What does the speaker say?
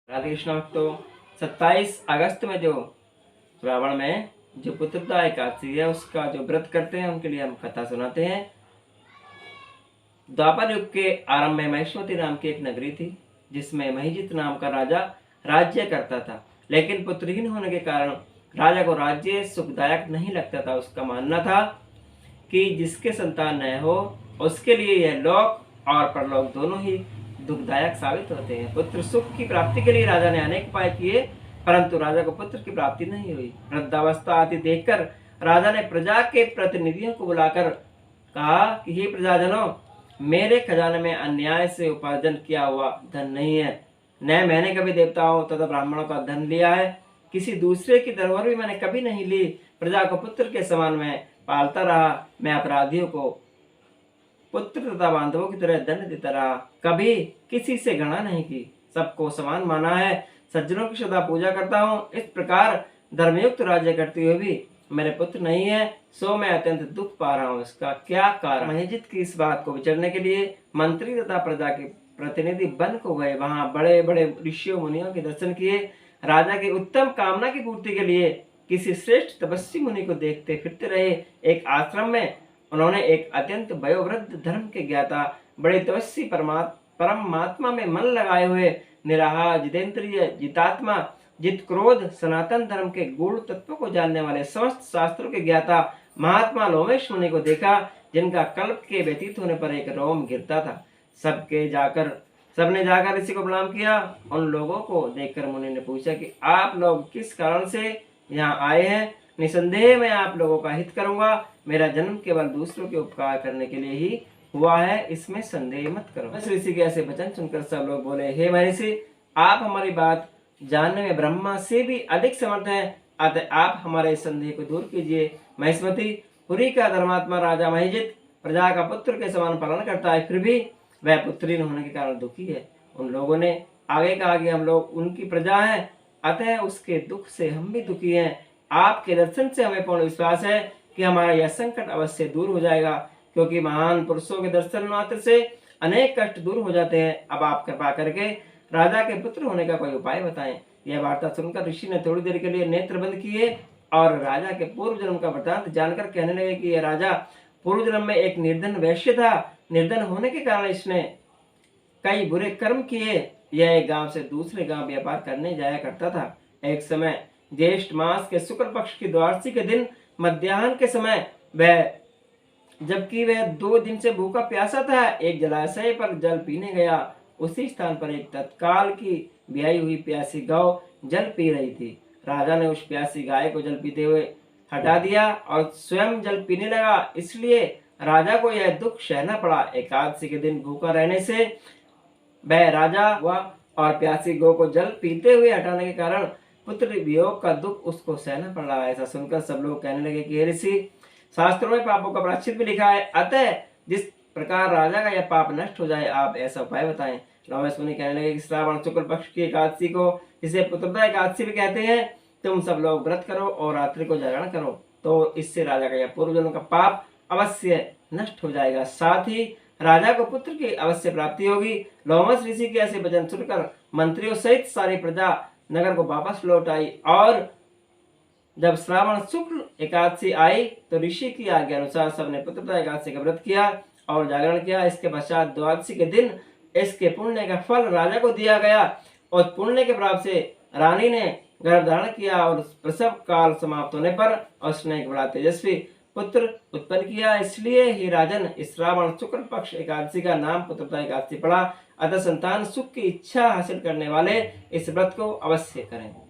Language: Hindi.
राधे कृष्ण भक्तों, 27 अगस्त में जो श्रावण में जो पुत्रदा एकादशी है उसका जो व्रत करते हैं उनके लिए हम कथा सुनाते हैं। द्वापर युग के आरंभ में महिष्मती नाम की एक नगरी थी जिसमें महिजित नाम का राजा राज्य करता था, लेकिन पुत्रहीन होने के कारण राजा को राज्य सुखदायक नहीं लगता था। उसका मानना था कि जिसके संतान न हो उसके लिए यह लोक और परलोक दोनों ही दुखदायक साबित होते हैं। पुत्र सुख की प्राप्ति के लिए राजा ने अनेक उपाय किए, परंतु राजा को पुत्र की प्राप्ति नहीं हुई। वृद्धावस्था आदि देखकर राजा ने प्रजा के प्रतिनिधियों को बुलाकर कहा कि हे प्रजाजनों, मेरे खजाने में अन्याय से उपार्जन किया हुआ धन नहीं है, न मैंने कभी देवताओं तथा ब्राह्मणों का धन लिया है, किसी दूसरे की धरोहर भी मैंने कभी नहीं ली। प्रजा को पुत्र के समान मैं पालता रहा, मैं अपराधियों को पुत्र तथा बांधवों की तरह दंड देता रहा, कभी किसी से घृणा नहीं की, सबको समान माना है, सज्जनों की सदा पूजा करता हूँ। इस प्रकार धर्मयुक्त राज्य करते हुए भी मेरे पुत्र नहीं है, सो मैं अत्यंत दुख पा रहा हूँ। इसका क्या कारण? महिजित की इस बात को विचारने के लिए मंत्री तथा प्रजा के प्रतिनिधि वन को गए। वहां बड़े बड़े ऋषियों मुनियों के दर्शन किए। राजा की उत्तम कामना की पूर्ति के लिए किसी श्रेष्ठ तपस्वी मुनि को देखते फिरते रहे। एक आश्रम में उन्होंने एक अत्यंत वयोवृद्ध धर्म के ज्ञाता बड़े तपस्वी परमात्मा में मन लगाए हुए निराहार जितेंद्रिय जितात्मा जित क्रोध सनातन धर्म के गूढ़ तत्वों को जानने वाले समस्त शास्त्रों के ज्ञाता महात्मा लोमेश मुनि को देखा, जिनका कल्प के व्यतीत होने पर एक रोम गिरता था। सबने जाकर ऋषि को प्रणाम किया। उन लोगों को देखकर मुनि ने पूछा कि आप लोग किस कारण से यहाँ आए हैं? निसंदेह मैं आप लोगों का हित करूंगा। मेरा जन्म केवल दूसरों के उपकार करने के लिए ही हुआ है, इसमें संदेह मत करो। इस ऋषि के ऐसे वचन सुनकर सब लोग बोले, हे महर्षि, आप हमारी बात जानने में ब्रह्मा से भी अधिक समर्थ हैं, अतः आप हमारे संदेह को दूर कीजिए। महिष्मती पुरी का धर्मात्मा राजा महिजित प्रजा का पुत्र के समान पालन करता है, फिर भी वह पुत्रहीन होने के कारण दुखी है। उन लोगों ने आगे कहा कि हम लोग उनकी प्रजा हैं, अतः उसके दुख से हम भी दुखी हैं। आपके दर्शन से हमें पूर्ण विश्वास है कि हमारा यह संकट अवश्य दूर हो जाएगा, क्योंकि महान पुरुषों के दर्शन मात्र से अनेक कष्ट दूर हो जाते हैं। अब आप कृपा करके राजा के पुत्र होने का कोई उपाय बताएं। यह वार्ता सुनकर ऋषि ने थोड़ी देर के लिए नेत्र बंद किए और राजा के पूर्व जन्म का वृतांत जानकर कहने लगे कि यह राजा पूर्व जन्म में एक निर्धन वैश्य था। निर्धन होने के कारण इसने कई बुरे कर्म किए। यह एक गांव से दूसरे गांव व्यापार करने जाया करता था। एक समय ज्येष्ठ मास के शुक्ल पक्ष की द्वादशी के दिन मध्याह्न के समय जबकि वह 2 दिन से भूखा प्यासा था, एक जलाशय पर जल पीने गया। उसी स्थान पर एक तत्काल की ब्याई हुई प्यासी गौ जल पी रही थी। राजा ने उस प्यासी गाय को जल पीते हुए हटा दिया और स्वयं जल पीने लगा, इसलिए राजा को यह दुख सहना पड़ा। एकादशी के दिन भूखा रहने से वह राजा हुआ और प्यासी गौ को जल पीते हुए हटाने के कारण पुत्र वियोग का दुख उसको सहना पड़ रहा है। ऐसा सुनकर सब लोग कहने लगे कि हे ऋषि, शास्त्रों में पापों का प्रायश्चित भी लिखा है, अतः जिस प्रकार राजा का यह पाप नष्ट हो जाए आप ऐसा उपाय बताएं। लोमेश मुनि कहने लगे कि श्रावण शुक्ल पक्ष की एकादशी को, जिसे पुत्रदा एकादशी भी कहते हैं, तुम सब लोग व्रत करो और रात्रि को जागरण करो, तो इससे राजा का यह पूर्व जन्म का पाप अवश्य नष्ट हो जाएगा, साथ ही राजा को पुत्र की अवश्य प्राप्ति होगी। लोमस ऋषि के ऐसे वचन सुनकर मंत्रियों सहित सारी प्रजा नगर को वापस लौट आई और जब श्रावण शुक्ल एकादशी आई तो ऋषि की आज्ञा अनुसार सबने पुत्रदा एकादशी का व्रत किया और जागरण किया। इसके पश्चात द्वादशी के दिन इसके पुण्य का फल राजा को दिया गया और पुण्य के प्रभाव से रानी ने गर्भ धारण किया और प्रसव काल समाप्त होने पर उसने एक बड़ा तेजस्वी पुत्र उत्पन्न किया। इसलिए ही राजन इस श्रावण शुक्ल पक्ष एकादशी का नाम पुत्रदा एकादशी पड़ा। अतः संतान सुख की इच्छा हासिल करने वाले इस व्रत को अवश्य करें।